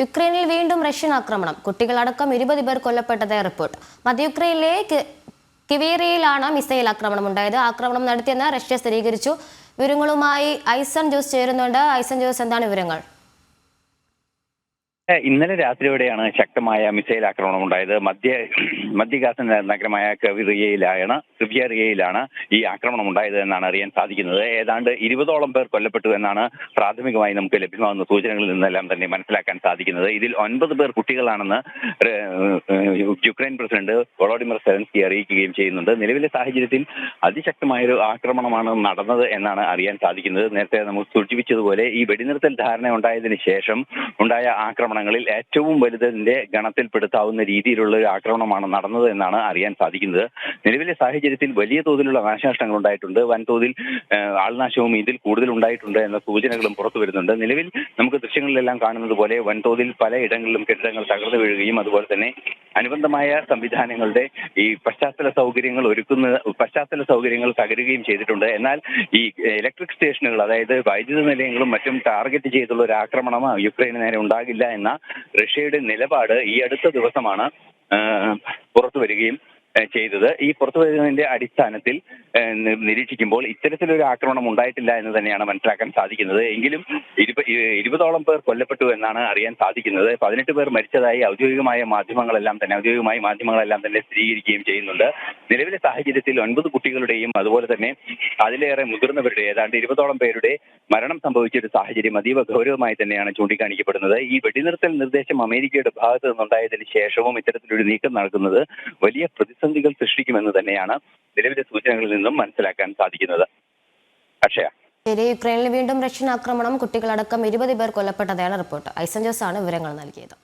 യുക്രൈനിൽ വീണ്ടും റഷ്യൻ ആക്രമണം. കുട്ടികളടക്കം 20 പേർ കൊല്ലപ്പെട്ടതായി റിപ്പോർട്ട്. മധ്യ യുക്രൈനിലെ കിവേറിയയിലാണ് മിസൈൽ ആക്രമണം ഉണ്ടായത്. ആക്രമണം നടത്തിയെന്ന് റഷ്യ സ്ഥിരീകരിച്ചു. വിവരങ്ങളുമായി ഐസൺ ജോസ് ചേരുന്നുണ്ട്. ഐസൺ ജോസ്, എന്താണ് വിവരങ്ങൾ? ഇന്നലെ രാത്രിയോടെയാണ് ശക്തമായ മിസൈൽ ആക്രമണം ഉണ്ടായത്. മധ്യഗാസ നഗരമായ ക്രിവിയറിയയിലാണ് ഈ ആക്രമണം ഉണ്ടായത് എന്നാണ് അറിയാൻ സാധിക്കുന്നത്. ഏതാണ്ട് 20ഓളം പേർ കൊല്ലപ്പെട്ടു എന്നാണ് പ്രാഥമികമായി നമുക്ക് ലഭ്യമാകുന്ന സൂചനകളിൽ നിന്നെല്ലാം തന്നെ മനസ്സിലാക്കാൻ സാധിക്കുന്നത്. ഇതിൽ 9 പേർ കുട്ടികളാണെന്ന് യുക്രൈൻ പ്രസിഡന്റ് വോളോഡിമിർ സെലൻസ്കി അറിയിക്കുകയും ചെയ്യുന്നുണ്ട്. നിലവിലെ സാഹചര്യത്തിൽ അതിശക്തമായൊരു ആക്രമണമാണ് നടന്നത് എന്നാണ് അറിയാൻ സാധിക്കുന്നത്. നേരത്തെ നമുക്ക് സൂചിപ്പിച്ചതുപോലെ ഈ വെടിനിർത്തൽ ധാരണ ഉണ്ടായതിനു ശേഷം ഉണ്ടായ ആക്രമണങ്ങളിൽ ഏറ്റവും വലുതിന്റെ ഗണത്തിൽപ്പെടുത്താവുന്ന രീതിയിലുള്ള ഒരു ആക്രമണമാണ് നടന്നത് എന്നാണ് അറിയാൻ സാധിക്കുന്നത്. നിലവിലെ സാഹചര്യത്തിൽ വലിയ തോതിലുള്ള നാശനഷ്ടങ്ങൾ ഉണ്ടായിട്ടുണ്ട്. വൻതോതിൽ ആൾനാശവും ഇതിൽ കൂടുതൽ ഉണ്ടായിട്ടുണ്ട് എന്ന സൂചനകളും പുറത്തു വരുന്നുണ്ട്. നിലവിൽ നമുക്ക് ദൃശ്യങ്ങളിലെല്ലാം കാണുന്നത് പോലെ വൻതോതിൽ പലയിടങ്ങളിലും കെട്ടിടങ്ങൾ തകർന്നു വീഴുകയും അതുപോലെ തന്നെ അനുബന്ധമായ സംവിധാനങ്ങളുടെ ഈ പശ്ചാത്തല സൗകര്യങ്ങൾ തകരുകയും ചെയ്തിട്ടുണ്ട്. എന്നാൽ ഈ ഇലക്ട്രിക് സ്റ്റേഷനുകൾ, അതായത് വൈദ്യുത നിലയങ്ങളും മറ്റും ടാർഗറ്റ് ചെയ്തുള്ള ഒരു ആക്രമണം യുക്രൈന് നേരെ ഉണ്ടാകില്ല എന്ന റഷ്യയുടെ നിലപാട് ഈ അടുത്ത ദിവസമാണ് പുറത്തു വരികയും ചെയ്തത്. ഈ പുറത്തു വരുന്നതിന്റെ അടിസ്ഥാനത്തിൽ നിരീക്ഷിക്കുമ്പോൾ ഇത്തരത്തിലൊരു ആക്രമണം ഉണ്ടായിട്ടില്ല എന്ന് തന്നെയാണ് മനസ്സിലാക്കാൻ സാധിക്കുന്നത്. എങ്കിലും 20ഓളം പേർ കൊല്ലപ്പെട്ടു എന്നാണ് അറിയാൻ സാധിക്കുന്നത്. 18 പേർ മരിച്ചതായി ഔദ്യോഗികമായ മാധ്യമങ്ങളെല്ലാം തന്നെ സ്ഥിരീകരിക്കുകയും ചെയ്യുന്നുണ്ട്. നിലവിലെ സാഹചര്യത്തിൽ 9 കുട്ടികളുടെയും അതുപോലെ തന്നെ അതിലേറെ മുതിർന്നവരുടെ ഏതാണ്ട് 20ഓളം പേരുടെ മരണം സംഭവിച്ച ഒരു സാഹചര്യം അതീവ ഗൗരവമായി തന്നെയാണ് ചൂണ്ടിക്കാണിക്കപ്പെടുന്നത്. ഈ വെടിനിർത്തൽ നിർദ്ദേശം അമേരിക്കയുടെ ഭാഗത്ത് നിന്നുണ്ടായതിനു ശേഷവും ഇത്തരത്തിലൊരു നീക്കം നടക്കുന്നത് വലിയ പ്രതിസന്ധികൾ സൃഷ്ടിക്കുമെന്ന് തന്നെയാണ് നിലവിലെ സൂചനകളിൽ നിന്നും മനസ്സിലാക്കാൻ സാധിക്കുന്നത്. അക്ഷയ, യുക്രൈനിൽ വീണ്ടും റഷ്യൻ ആക്രമണം. കുട്ടികളടക്കം 20 പേർ കൊല്ലപ്പെട്ടതാണ് റിപ്പോർട്ട്. ഐസൺ ജോസ് ആണ് വിവരങ്ങൾ നൽകിയത്.